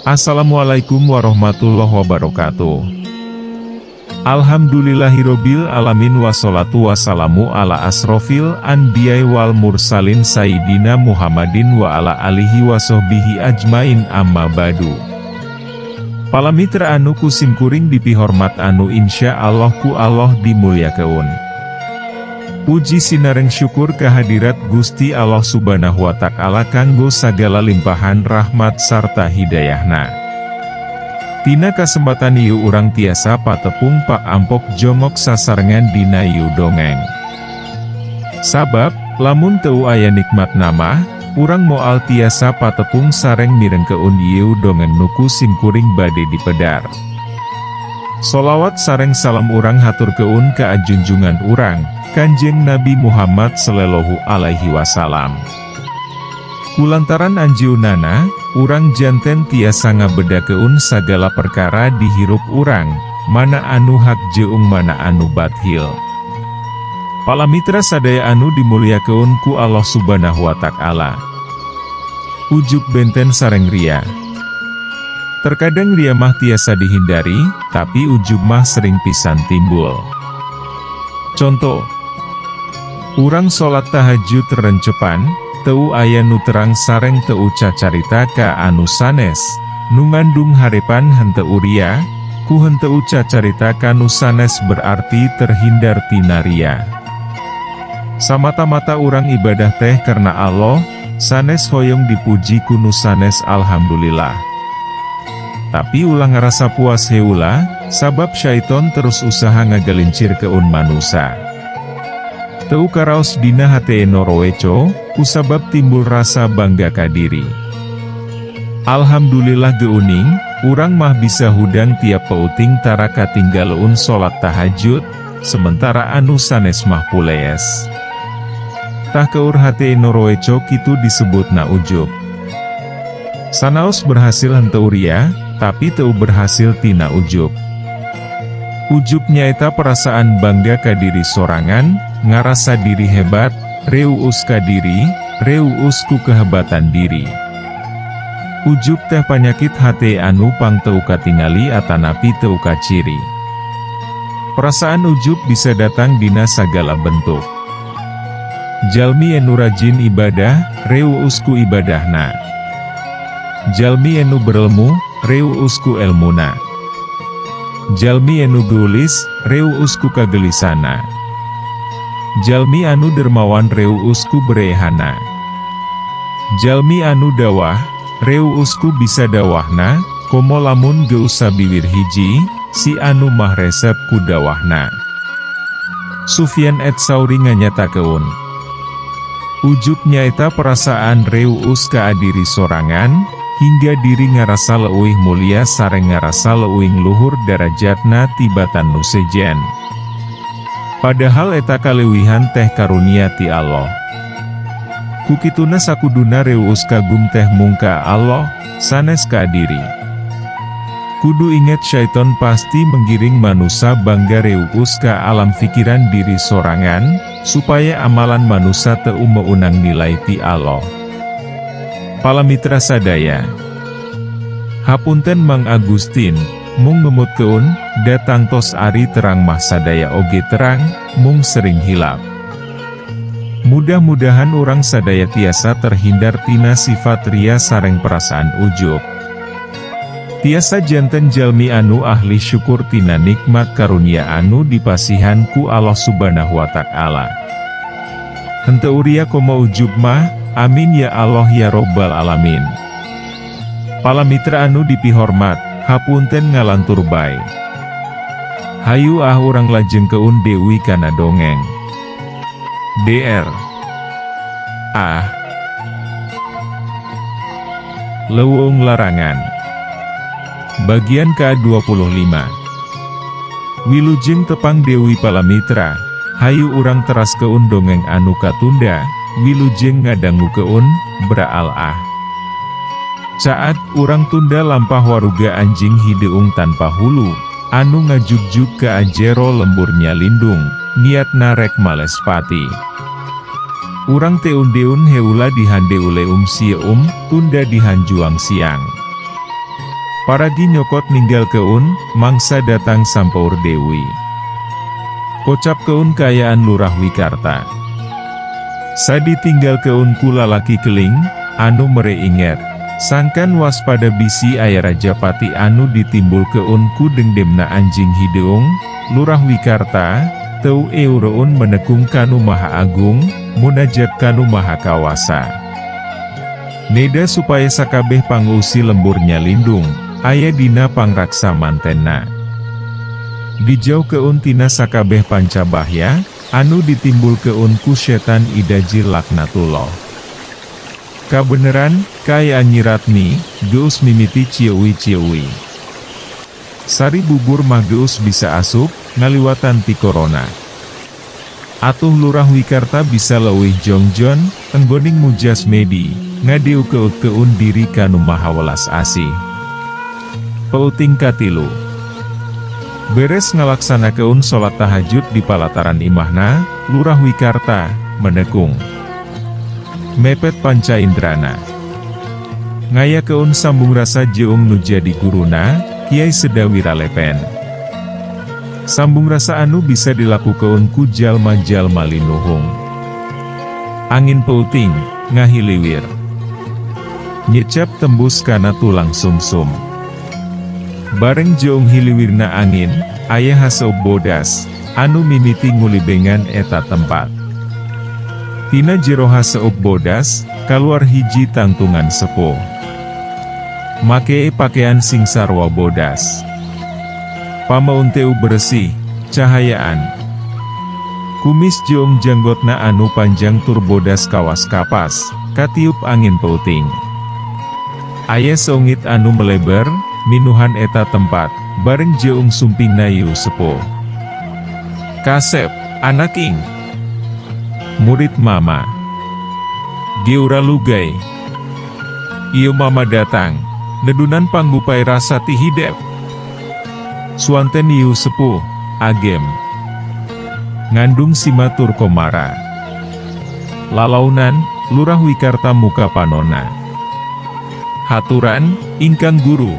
Assalamualaikum warahmatullahi wabarakatuh. Alhamdulillahirobbil alamin wassalatu wassalamu ala asrofil anbiya'i wal mursalin sayyidina Muhammadin wa ala alihi wassohbihi ajmain amma badu. Palamitra anu kusimkuring dipihormat anu insya Allah ku Allah dimuliakeun. Puji sinareng syukur kehadirat Gusti Allah Subhanahu wa Ta'ala kanggo sagala limpahan rahmat sarta hidayahna. Tina kasempatan ieu urang tiasa patepung Pak Ampok jongok sasarengan dina ieu dongeng. Sabab, lamun teu aya nikmat nama, urang moal tiasa patepung sareng mirengkeun ieu dongeng nuku simkuring bade dipedar. Solawat sareng salam urang haturkeun ka junjungan urang, Kanjeng Nabi Muhammad sallallahu alaihi wasallam. Kulantaran anjeunana, urang janten tiasa ngabedakeun sagala perkara dihirup urang, mana anu hak jeung mana anu bathil. Palamitra sadaya anu dimuliakeun ku Allah Subhanahu wa Ta'ala. Ujug benten sareng ria. Terkadang ria mah tiasa dihindari, tapi ujub mah sering pisan timbul. Contoh, urang sholat tahajud rencepan, teu aya nu terang sareng teu cacarita ka anu sanes, nu ngandung harepan henteu ria, ku henteu cacarita ka nu sanes berarti terhindar tina ria. Samata-mata urang ibadah teh karena Allah, sanes hoyong dipuji ku nu sanes alhamdulillah. Tapi ulah ngerasa puas heula, sabab syaiton terus usaha ngagalincir keun manusa. Teu karaos dina hate noroweco, kusabab timbul rasa bangga ka diri. Alhamdulillah geuning, urang mah bisa hudang tiap pauting tara katinggaleun sholat tahajud, sementara anu sanes mah pulees. Tah keur hate noroweco kitu disebutna ujub. Sanaos berhasil henteu ria, tapi teu berhasil tina ujub. Ujub nyaeta perasaan bangga ka diri sorangan, ngarasa diri hebat, reueus ka diri, reueus ku kehebatan diri. Ujub teh panyakit hate anu pang teu katingali atanapi teu kaciri. Perasaan ujub bisa datang dina sagala bentuk. Jalmi anu rajin ibadah, reueus ku ibadahna. Jalmi anu berilmu, reueus ku elmuna. Jalmi anu geulis, reueus ku kagelisana. Jalmi anu dermawan reueus ku berehana. Jalmi anu dawah, reueus ku bisa dawahna, komo lamun geus sabiwir hiji, si anu mah resep ku dawahna. Sufyan ats-Tsauri nganyatakeun, ujub nyaeta perasaan reueus ka diri sorangan, hingga diri ngarasa leuwih mulia sareng ngarasa leuwih luhur darajatna tibatan nu sejen. Padahal eta kaleuwihan teh karunia ti Allah. Kukituna sakuduna reueus kagum teh mung ka Allah, sanes ka diri. Kudu inget syaiton pasti menggiring manusia bangga reueus ka alam pikiran diri sorangan, supaya amalan manusia teu meunang nilai ti Allah. Palamitra sadaya, hapunten Mang Agustin, mung ngemutkeun, datang tos ari terang mah sadaya oge terang, mung sering hilap. Mudah-mudahan urang sadaya tiasa terhindar tina sifat ria sareng perasaan ujub. Tiasa janten jalmi anu ahli syukur tina nikmat karunia anu dipasihan ku Allah Subhanahu wa Ta'ala. Henteu ria komo ujub mah, amin ya Allah ya Robbal alamin. Palamitra anu dipihormat, hapunten ngalantur bae. Hayu urang lajengkeun deui kana dongeng. DR Leuweung Larangan. Bagian ke-25. Wilujeng tepang Dewi Palamitra, hayu urang teraskeun dongeng anu katunda, wilujeng ngadangukeun, braal Saat urang tunda lampah waruga anjing hideung tanpa hulu, anu ngajug-jug ke ajero lemburnya lindung, niatna rek males pati. Urang teun-deun heula dihande ule sieum, tunda dihanjuang siang. Paragi nyokot ninggal keun, mangsa datang sampaur Dewi. Kocap keun kayaan Lurah Wikarta. Sadi tinggal keun kula laki keling, anu mere inget. Sangkan waspada bisi aya Rajapati anu ditimbul keun ku dengdemna anjing hideung, Lurah Wikarta, teu eureun menekung kanu maha agung, munajat kanu maha kawasa. Neda supaya sakabeh pangusi lemburnya lindung, aya dina pangraksa mantenna. Dijauh keun tina sakabeh pancabahya, anu ditimbul keun ku setan idajir laknatullah. Kabeneran, kaya Nyiratmi, geus mimiti cieui-cieui. Sari bubur mah geus bisa asup, ngaliwatan ti corona. Atuh Lurah Wikarta bisa leuwih jongjon, enggoning mujas medi, ngadieu keun diri kanu maha welas asih. Peuting katilu. Beres ngalaksanakeun sholat tahajud di palataran imahna, Lurah Wikarta, menekung. Mepet panca indrana. Ngayakeun sambung rasa jeung nu jadi guruna, Kiai Sedawira Lepen. Sambung rasa anu bisa dilakukeun ku jalma-jalma linuhung. Angin peuting, ngahiliwir. Nyecap tembus kana tulang sumsum. Bareng jeung hiliwirna angin, aya haseup bodas, anu mimiti ngulibengan eta tempat. Tina jero haseup bodas, kaluar hiji tangtungan sepuh. Make pakaian sing sarwa bodas. Pamaun teu bersih, cahayaan. Kumis jeung janggotna anu panjang tur bodas kawas kapas, katiup angin peuting. Aya songit anu melebar, minuhan eta tempat, bareng jeung sumpingna yu sepuh. Kasep, anaking. Murid mama. Geura lugay. Iyo mama datang, nedunan panggupai rasa ti hidep. Suanten ieu sepuh, agem. Ngandung simatur komara. Lalaunan, Lurah Wikarta muka panona. Haturan, ingkang guru.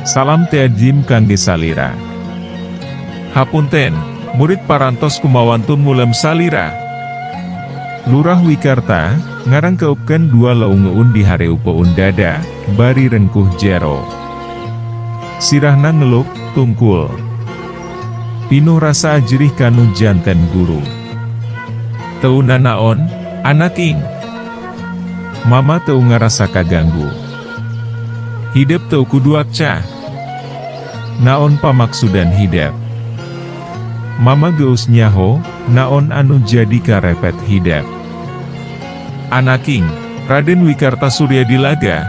Salam teajim kangge salira. Hapunten, murid parantos kumawantun mulem salira. Lurah Wikarta, ngarang keupkeun dua leungeun di hareupeun dada, bari rengkuh jero. Sirahna ngeluk, tungkul. Pinuh rasa ajrih kanu janten guru. Teu nanaon, anaking. Mama teu ngarasa kaganggu. Hidep teu kudu akca. Naon pamaksudan hidep. Mama geus nyaho, naon anu jadi karepet hidep. Anaking, Raden Wikarta Surya Dilaga.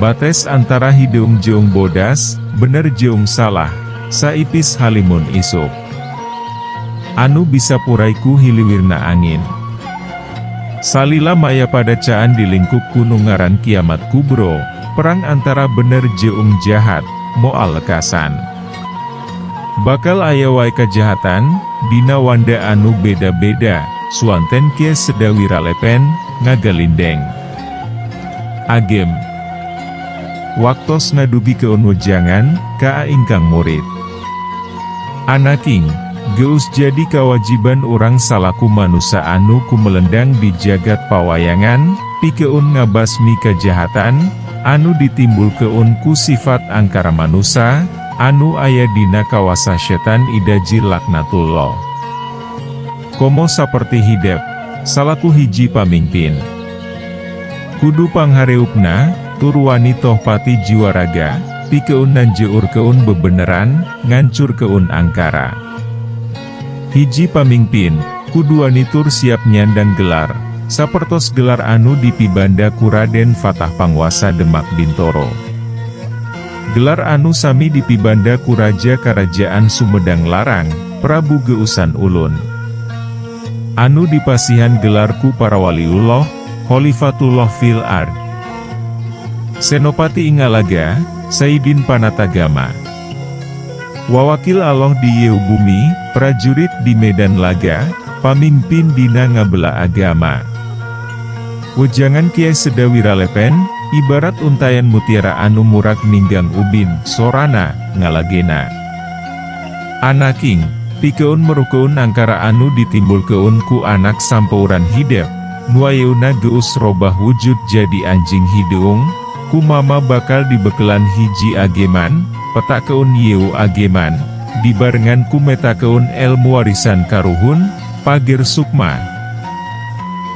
Bates antara hideung jeung bodas, bener jeung salah, saipis halimun isuk. Anu bisa puraiku hiliwirna angin. Salila maya pada caan di lingkup gunung ngaran kiamat kubro, perang antara bener jeung jahat, moal lekasan. Bakal aya wae kajahatan, dina wanda anu beda-beda, suanten Kiai Sedawira Lepen, ngagalindeng. Agem. Waktos ngadugi keun wejangan, kaa ingkang murid. Anaking, geus jadi kewajiban orang salaku manusa anu kumelendang di jagat pawayangan, pikeun ngabasmi kejahatan, anu ditimbul keun ku sifat angkara manusa, anu aya dina kawasa setan idaji laknatullah. Komo saperti hidep, salaku hiji pamimpin. Kudu panghareupna, tur wani toh pati jiwa raga, pikeun nanjeur keun bebeneran, ngancur keun angkara. Hiji pamimpin, kudu wani tur siap nyandang gelar, sapertos gelar anu dipibanda ku Raden Fatah Pangwasa Demak Bintoro. Gelar anu sami dipibanda ku Raja Karajaan Sumedang Larang, Prabu Geusan Ulun. Anu dipasihan gelarku para waliullah, Khalifatullah fil ard. Senopati Ingalaga, Saidin Panatagama. Wawakil Allah di yeu bumi, prajurit di medan laga, pamimpin dina ngabela agama. Wejangan Kiai Sedawira Lepen, ibarat untayan mutiara anu murak ninggang ubin, sorana, ngalagena. Anaking, pikeun merukeun angkara anu ditimbulkeun ku anak sampeuran hidep, nu ayeuna geus robah wujud jadi anjing hideung, ku mama bakal dibekelan hiji ageman, petakeun yeu ageman, dibarengan ku metakeun elmu warisan karuhun, pager sukma.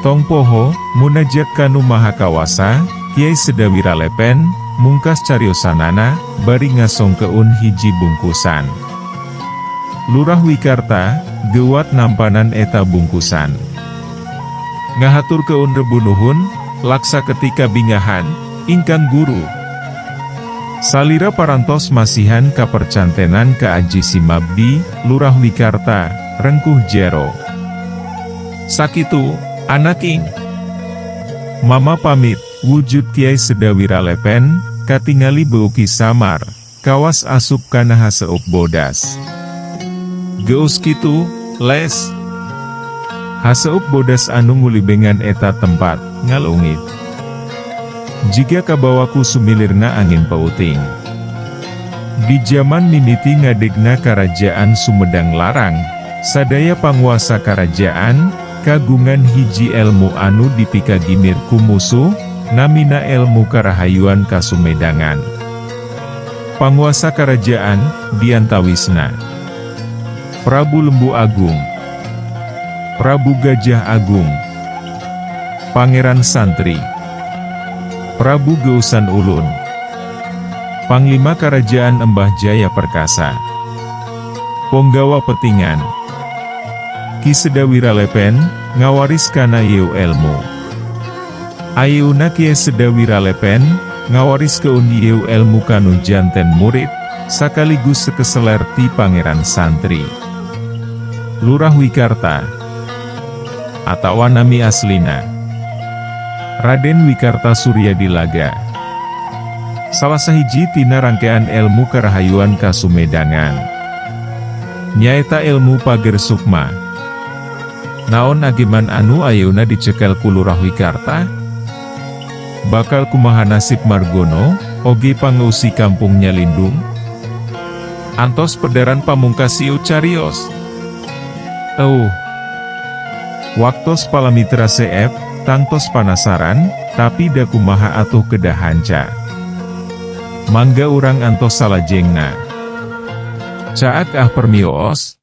Tong poho, munajat kanu maha kawasa, Kiai Sedawira Lepen, mungkas cariosanana, bari ngasongkeun hiji bungkusan. Lurah Wikarta, gewat nampanan eta bungkusan. Ngahaturkeun rebunuhun, laksa ketika bingahan, ingkang guru. Salira parantos masihan kapercantenan ka Aji Simabdi, Lurah Wikarta, rengkuh jero. Sakitu, anaking. Mama pamit, wujud Kiai Sedawira Lepen, katingali beuki samar, kawas asup kana haseup bodas. Geus kitu, les. Haseup bodas anu ngulibengan eta tempat, ngalungit. Jika kabawaku sumilirna angin pauting. Di zaman mimiti ngadegna karajaan Sumedang Larang, sadaya panguasa karajaan, kagungan hiji elmu anu dipikagimir ku musuh, namina elmu karahayuan kasumedangan. Panguasa karajaan, diantawisna Prabu Lembu Agung, Prabu Gajah Agung, Pangeran Santri, Prabu Geusan Ulun, Panglima Karajaan Embah Jaya Perkasa, Ponggawa Petingan. Ki Sedawira Lepen, ngawaris kana yeu elmu. Ayeuna Kiai Sedawira Lepen, ngawaris keun yeu elmu kanu janten murid, sakaligus sekeseler ti Pangeran Santri. Lurah Wikarta, atawa nami aslina Raden Wikarta Suryadilaga. Salah sahiji tina rangkean elmu karahayuan kasumedangan. Nyaeta ilmu pager sukma. Naon ageman anu ayeuna dicekel ku Lurah Wikarta? Bakal kumaha nasib Margono, oge pangeusi kampungnya Lindung? Antos pederan pamungkas siu carios. Waktos palamitra CF, tangtos panasaran, tapi da kumaha atuh kedah hanca. Mangga urang antos salajengna. Caak permios.